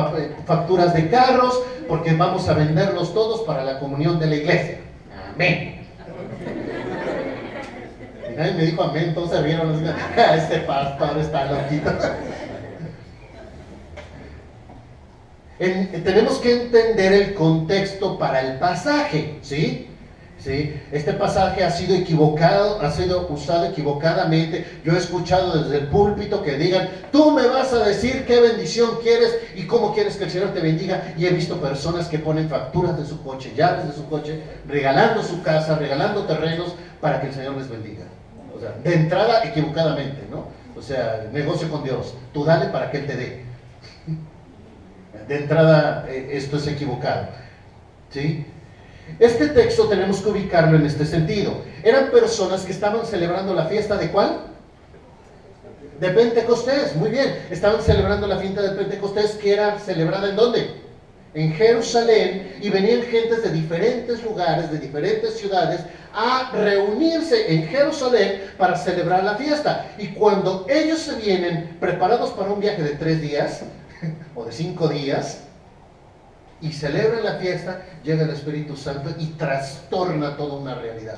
facturas de carros, porque vamos a venderlos todos para la comunión de la iglesia. Amén. Y nadie me dijo amén, todos se vieron, este pastor está loquito. Tenemos que entender el contexto para el pasaje, ¿sí? ¿Sí? Este pasaje ha sido equivocado, ha sido usado equivocadamente. Yo he escuchado desde el púlpito que digan, tú me vas a decir qué bendición quieres y cómo quieres que el Señor te bendiga. Y he visto personas que ponen facturas de su coche, llaves de su coche, regalando su casa, regalando terrenos para que el Señor les bendiga. O sea, de entrada equivocadamente, ¿no? O sea, negocio con Dios, tú dale para que Él te dé. De entrada, esto es equivocado, ¿sí? Este texto tenemos que ubicarlo en este sentido. Eran personas que estaban celebrando la fiesta ¿de cuál? De Pentecostés, muy bien. Estaban celebrando la fiesta de Pentecostés, que era celebrada ¿en dónde? En Jerusalén, y venían gentes de diferentes lugares, de diferentes ciudades, a reunirse en Jerusalén para celebrar la fiesta. Y cuando ellos se vienen preparados para un viaje de 3 días, o de 5 días, y celebran la fiesta, llega el Espíritu Santo y trastorna toda una realidad.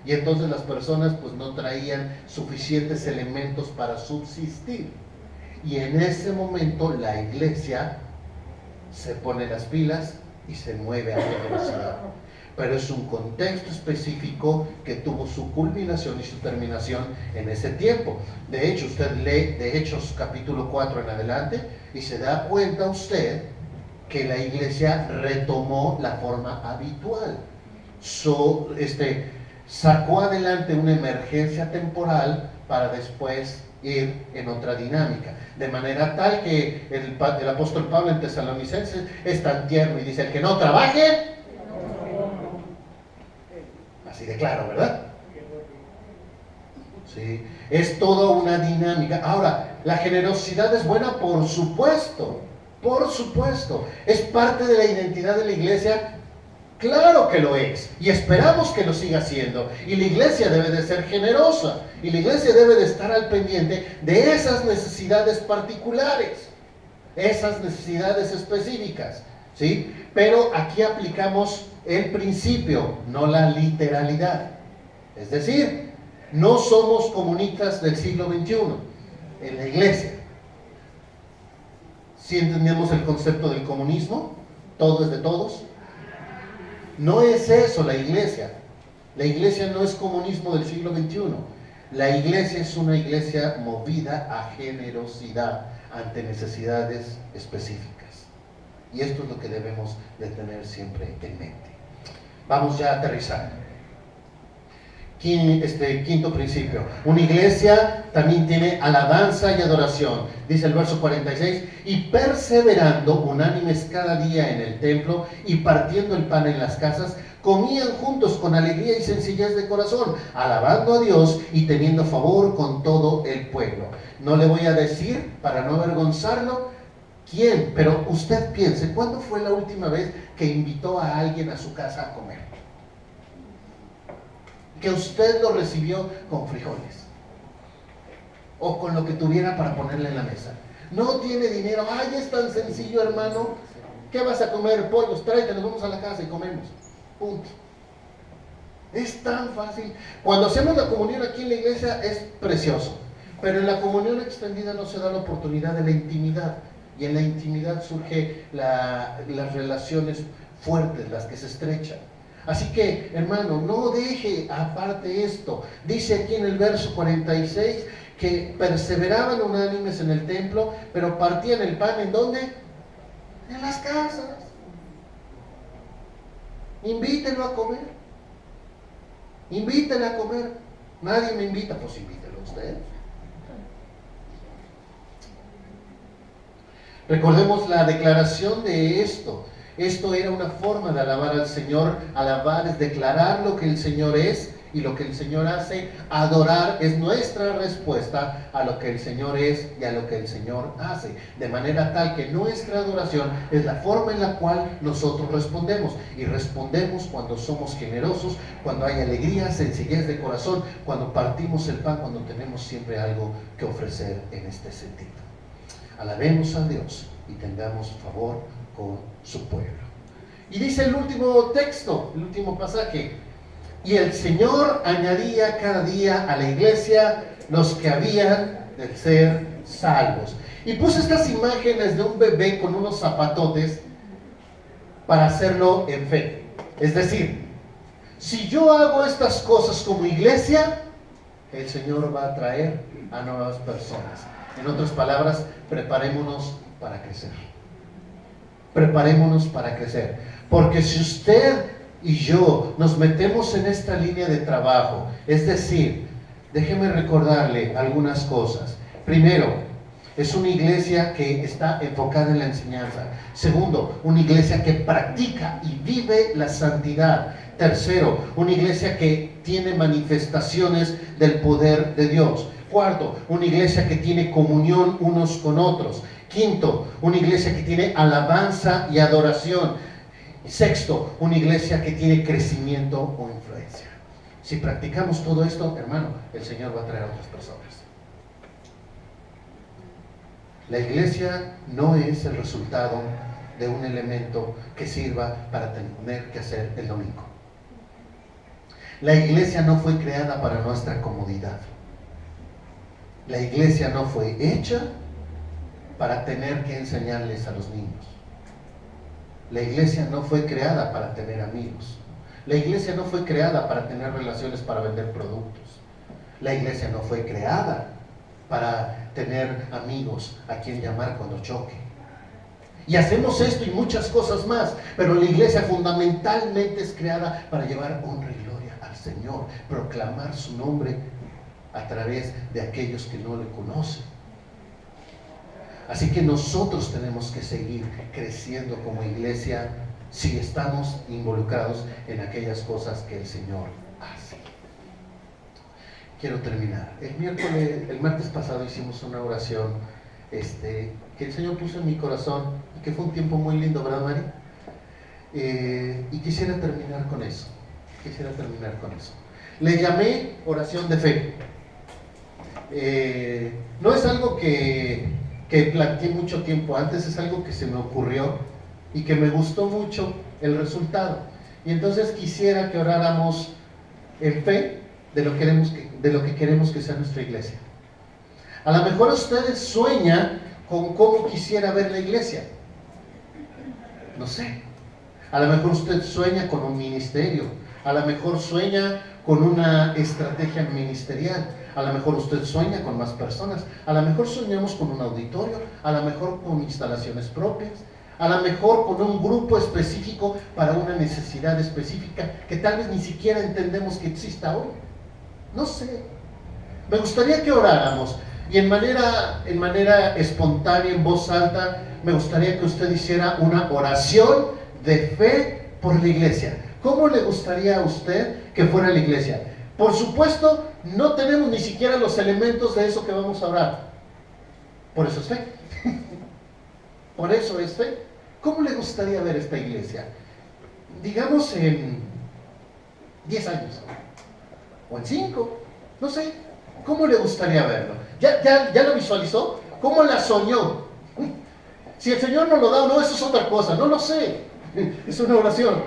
Y entonces las personas pues no traían suficientes elementos para subsistir. Y en ese momento la iglesia se pone las pilas y se mueve a toda velocidad. Pero es un contexto específico que tuvo su culminación y su terminación en ese tiempo. De hecho, usted lee de Hechos capítulo 4 en adelante y se da cuenta usted que la iglesia retomó la forma habitual. Sacó adelante una emergencia temporal para después ir en otra dinámica. De manera tal que el apóstol Pablo en Tesalonicenses es tan tierno y dice, el que no trabaje, así de claro, ¿verdad? Sí, es toda una dinámica. Ahora, la generosidad es buena, por supuesto, es parte de la identidad de la iglesia. Claro que lo es, y esperamos que lo siga siendo, y la iglesia debe de ser generosa, y la iglesia debe de estar al pendiente de esas necesidades particulares, esas necesidades específicas, ¿sí? Pero aquí aplicamos el principio, no la literalidad. Es decir, no somos comunistas del siglo XXI en la iglesia. ¿Sí entendemos el concepto del comunismo? Todo es de todos. No es eso la iglesia. La iglesia no es comunismo del siglo XXI. La iglesia es una iglesia movida a generosidad ante necesidades específicas. Y esto es lo que debemos de tener siempre en mente. Vamos ya a aterrizar. Quinto principio. Una iglesia también tiene alabanza y adoración. Dice el verso 46, y perseverando unánimes cada día en el templo y partiendo el pan en las casas, comían juntos con alegría y sencillez de corazón, alabando a Dios y teniendo favor con todo el pueblo. No le voy a decir, para no avergonzarlo, quién, pero usted piense, ¿cuándo fue la última vez que invitó a alguien a su casa a comer? Que usted lo recibió con frijoles o con lo que tuviera para ponerle en la mesa. No tiene dinero, ay, es tan sencillo, hermano. ¿Qué vas a comer? Pollos, tráete, nos vamos a la casa y comemos. Punto. Es tan fácil. Cuando hacemos la comunión aquí en la iglesia es precioso. Pero en la comunión extendida no se da la oportunidad de la intimidad. Y en la intimidad surge las relaciones fuertes, las que se estrechan. Así que, hermano, no deje aparte esto. Dice aquí en el verso 46 que perseveraban unánimes en el templo, pero partían el pan, ¿en dónde? En las casas. Invítenlo a comer. Invítenlo a comer. Nadie me invita, pues invítelo a usted. Recordemos la declaración de esto. Esto era una forma de alabar al Señor. Alabar es declarar lo que el Señor es y lo que el Señor hace. Adorar es nuestra respuesta a lo que el Señor es y a lo que el Señor hace. De manera tal que nuestra adoración es la forma en la cual nosotros respondemos. Y respondemos cuando somos generosos, cuando hay alegría, sencillez de corazón, cuando partimos el pan, cuando tenemos siempre algo que ofrecer en este sentido. Alabemos a Dios y tengamos favor con su pueblo. Y dice el último texto, el último pasaje: y el Señor añadía cada día a la iglesia los que habían de ser salvos. Y puse estas imágenes de un bebé con unos zapatotes para hacerlo en fe. Es decir, si yo hago estas cosas como iglesia, el Señor va a traer a nuevas personas. En otras palabras, preparémonos para crecer. Preparémonos para crecer. Porque si usted y yo nos metemos en esta línea de trabajo, es decir, déjeme recordarle algunas cosas. Primero, es una iglesia que está enfocada en la enseñanza. Segundo, una iglesia que practica y vive la santidad. Tercero, una iglesia que tiene manifestaciones del poder de Dios. Cuarto, una iglesia que tiene comunión unos con otros. Quinto, una iglesia que tiene alabanza y adoración. Sexto, una iglesia que tiene crecimiento o influencia. Si practicamos todo esto, hermano, el Señor va a traer a otras personas. La iglesia no es el resultado de un elemento que sirva para tener que hacer el domingo. La iglesia no fue creada para nuestra comodidad. La iglesia no fue hecha para tener que enseñarles a los niños. La iglesia no fue creada para tener amigos. La iglesia no fue creada para tener relaciones para vender productos. La iglesia no fue creada para tener amigos a quien llamar cuando choque. Y hacemos esto y muchas cosas más, pero la iglesia fundamentalmente es creada para llevar honra y gloria al Señor, proclamar su nombre a través de aquellos que no le conocen. Así que nosotros tenemos que seguir creciendo como iglesia si estamos involucrados en aquellas cosas que el Señor hace. Quiero terminar. El martes pasado hicimos una oración que el Señor puso en mi corazón y que fue un tiempo muy lindo, ¿verdad, Mari? Y quisiera terminar con eso. Le llamé oración de fe. No es algo que planteé mucho tiempo antes, es algo que se me ocurrió y que me gustó mucho el resultado. Y entonces quisiera que oráramos en fe de lo que queremos que sea nuestra iglesia. A lo mejor ustedes sueñan con cómo quisiera ver la iglesia. No sé. A lo mejor usted sueña con un ministerio. A lo mejor sueña con una estrategia ministerial. A lo mejor usted sueña con más personas. A lo mejor soñamos con un auditorio. A lo mejor con instalaciones propias. A lo mejor con un grupo específico para una necesidad específica que tal vez ni siquiera entendemos que exista hoy. No sé. Me gustaría que oráramos y en manera espontánea, en voz alta, me gustaría que usted hiciera una oración de fe por la iglesia. ¿Cómo le gustaría a usted que fuera la iglesia? Por supuesto, no tenemos ni siquiera los elementos de eso que vamos a orar. Por eso es fe. Por eso es fe. ¿Cómo le gustaría ver esta iglesia? Digamos en 10 años. O en 5. No sé. ¿Cómo le gustaría verlo? ¿Ya lo visualizó? ¿Cómo la soñó? Si el Señor no lo da o no, eso es otra cosa. No lo sé. Es una oración.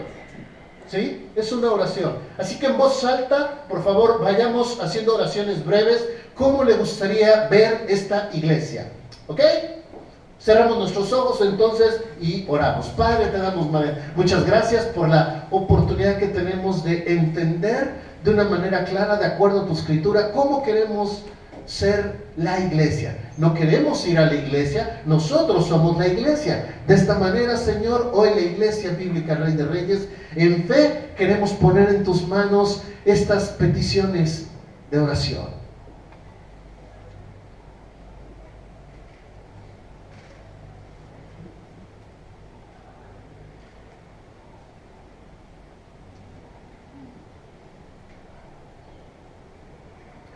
¿Sí? Es una oración. Así que en voz alta, por favor, vayamos haciendo oraciones breves. ¿Cómo le gustaría ver esta iglesia? ¿Ok? Cerramos nuestros ojos entonces y oramos. Padre, te damos muchas gracias por la oportunidad que tenemos de entender de una manera clara, de acuerdo a tu escritura, cómo queremos ser la iglesia. No queremos ir a la iglesia, nosotros somos la iglesia. De esta manera, Señor, hoy la Iglesia Bíblica Rey de Reyes, en fe, queremos poner en tus manos estas peticiones de oración.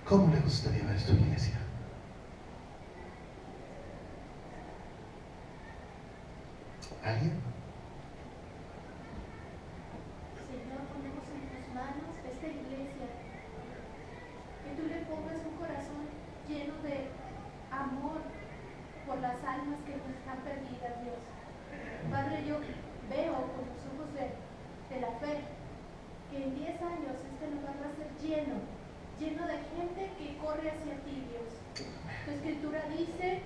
¿Cómo le gustaría ver tu iglesia? ¿Alguien? Señor, ponemos en tus manos esta iglesia, que tú le pongas un corazón lleno de amor por las almas que nos están perdidas, Dios. Padre, yo veo con los ojos de la fe que en 10 años este lugar va a ser lleno de gente que corre hacia ti, Dios. Tu escritura dice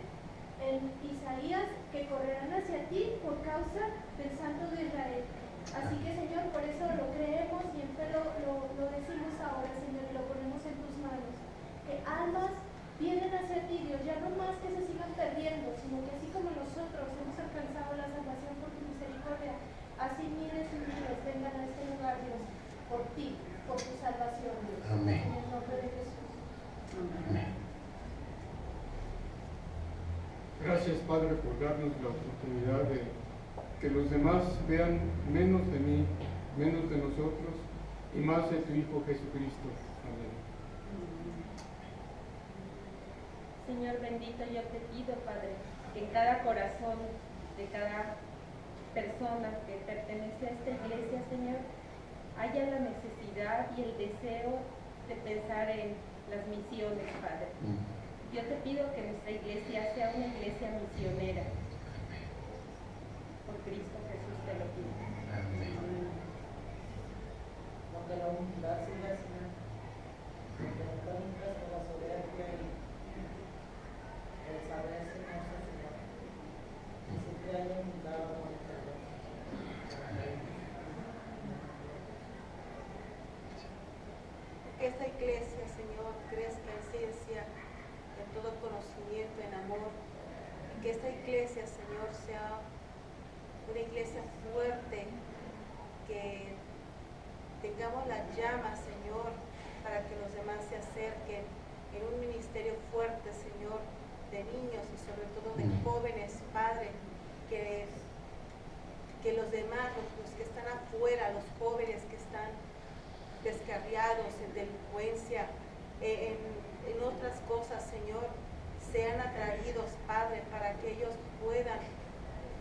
en Isaías que correrán hacia ti por causa del Santo de Israel. Así que, Señor, por eso lo creemos y en fe lo decimos ahora, Señor, y lo ponemos en tus manos. Que almas vienen hacia ti, Dios, ya no más que se sigan perdiendo, sino que así como nosotros hemos alcanzado la salvación por tu misericordia, así miles y miles vengan a este lugar, Dios, por ti, por tu salvación, Dios. Amén. En el nombre de Jesús. Amén. Gracias, Padre, por darnos la oportunidad de que los demás vean menos de mí, menos de nosotros y más de tu Hijo Jesucristo. Amén. Señor bendito, yo te pido, Padre, que en cada corazón de cada persona que pertenece a esta iglesia, Señor, haya la necesidad y el deseo de pensar en las misiones, Padre. Yo te pido que nuestra iglesia sea una iglesia misionera. Por Cristo Jesús te lo pido. Amén. No queremos dar Señor, porque nos permitas con la soberbia y el saber, Señor, y siempre haya humildad con nuestra vida. Que esta iglesia, Señor, crezca en ciencia, en todo conocimiento, en amor, y que esta iglesia, Señor, sea una iglesia fuerte, que tengamos la llama, Señor, para que los demás se acerquen en un ministerio fuerte, Señor, de niños y sobre todo de jóvenes, Padre, que los demás, los que están afuera, los jóvenes que están descarriados en delincuencia, en otras cosas, Señor, sean atraídos, Padre, para que ellos puedan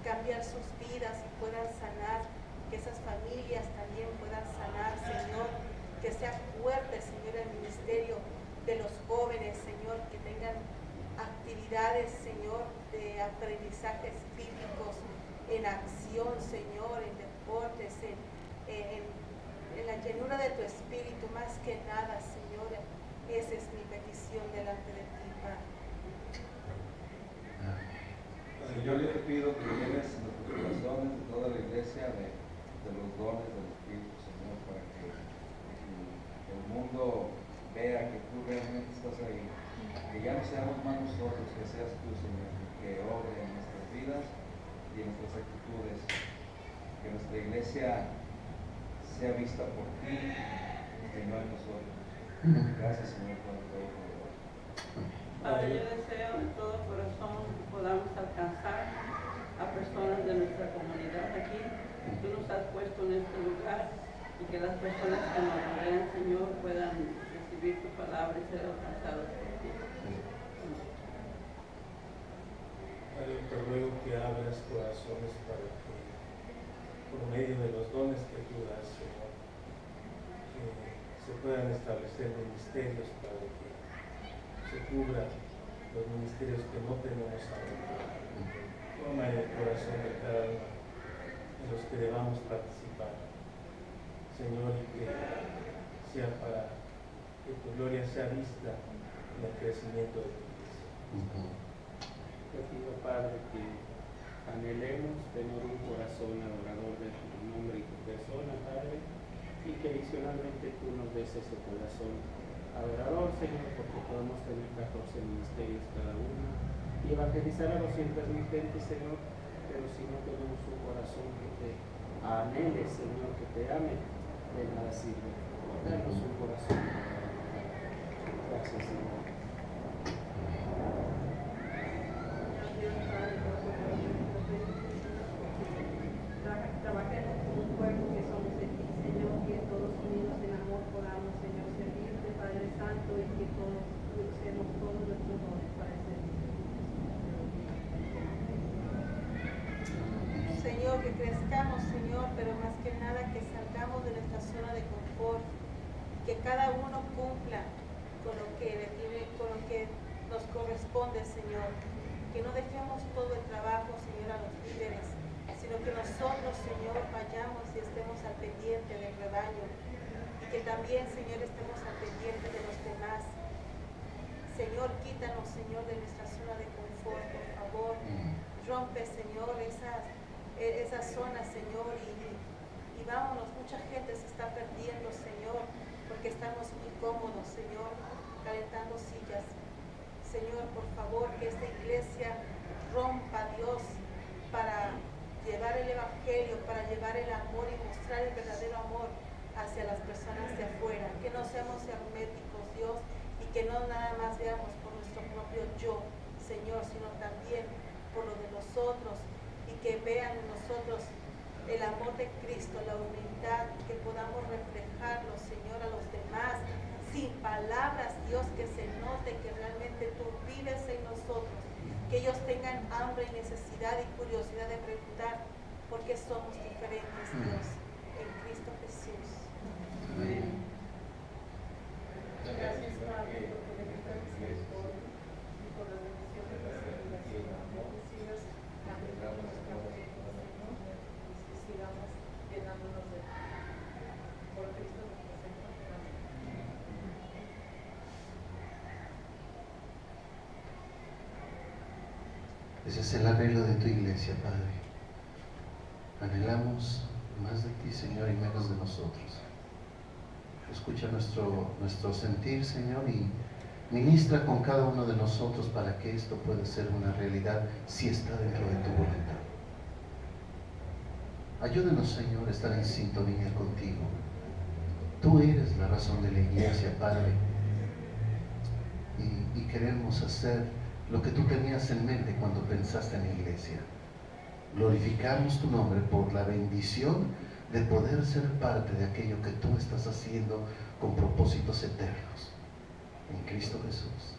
cambiar sus vidas y puedan sanar, que esas familias también puedan sanar, Señor, que sea fuerte, Señor, el ministerio de los jóvenes, Señor, que tengan actividades, Señor, de aprendizajes bíblicos en acción, Señor, en deportes, en la llenura de tu espíritu, más que nada, Señor. Esa es mi petición delante de ti, Padre. Yo le pido que llenes nuestros corazones de toda la iglesia de los dones del Espíritu, Señor, para que el mundo vea que tú realmente estás ahí. Que ya no seamos más nosotros, que seas tú, Señor, que obre en nuestras vidas y en nuestras actitudes. Que nuestra iglesia sea vista por ti y no en nosotros. Gracias, Señor, por todo. Padre, yo deseo de todo corazón que podamos alcanzar a personas de nuestra comunidad aquí. Tú nos has puesto en este lugar y que las personas que nos rodean, Señor, puedan recibir tu palabra y ser alcanzados por ti. Padre, te ruego que abras corazones para que, por medio de los dones que tú das, Señor, que se puedan establecer ministerios para que se cubran los ministerios que no tenemos ahora. Toma el corazón de cada uno en los que debamos participar. Señor, y que sea para que tu gloria sea vista en el crecimiento de tu iglesia. Te pido, Padre, que anhelemos tener un corazón adorador de tu nombre y tu persona, Padre, y que adicionalmente tú nos des ese corazón adorador, Señor, porque podemos tener 14 ministerios cada uno y evangelizar a 200,000 gentes, Señor, pero si no tenemos un corazón que te anhele, Señor, que te ame, de nada sirve. Danos un corazón. Gracias, Señor. Trabajemos como un pueblo que somos de ti, Señor, que todos unidos en amor podamos, Señor, servirte, Padre Santo, y que todos usemos todos nuestros dones para servirte. Señor, que crezcamos, Señor, pero más que nada que salgamos de nuestra zona de confort, que cada uno cumpla con lo que nos corresponde, Señor, que no dejemos todo el trabajo, Señor, a los líderes, sino que nosotros, Señor, vayamos y estemos al pendiente del rebaño, y que también, Señor, estemos al pendiente de los demás. Señor, quítanos, Señor, de nuestra zona de confort, por favor. Rompe, Señor, esas zonas, Señor, y vámonos. Mucha gente se está perdiendo, Señor, porque estamos muy cómodos, Señor, calentando sillas. Señor, por favor, que esta iglesia rompa, Dios, para llevar el evangelio, para llevar el amor y mostrar el verdadero amor hacia las personas de afuera. Que no seamos herméticos, Dios, y que no nada más veamos por nuestro propio yo, Señor, sino también por lo de los otros, y que vean en nosotros el amor de Cristo, la humildad, que podamos reflejarlo, Señor, a los demás, sin palabras, Dios, que se note que realmente tú vives en nosotros, que ellos tengan hambre y necesidad y curiosidad de preguntar por qué somos diferentes, Dios, en Cristo Jesús. Amén. Gracias, Padre, por esta misericordia y por la bendición de la celebración. Bendecidas la verdad de nuestra fe, Señor, y que sigamos llenándonos de ti. Por Cristo nuestro Señor. Amén. Ese es el anhelo de tu iglesia, Padre. Anhelamos más de ti, Señor, y menos de nosotros. Escucha nuestro sentir, Señor, y ministra con cada uno de nosotros para que esto pueda ser una realidad si está dentro de tu voluntad. Ayúdanos, Señor, a estar en sintonía contigo. Tú eres la razón de la iglesia, Padre, y queremos hacer lo que tú tenías en mente cuando pensaste en la iglesia. Glorificamos tu nombre por la bendición de poder ser parte de aquello que tú estás haciendo con propósitos eternos. En Cristo Jesús.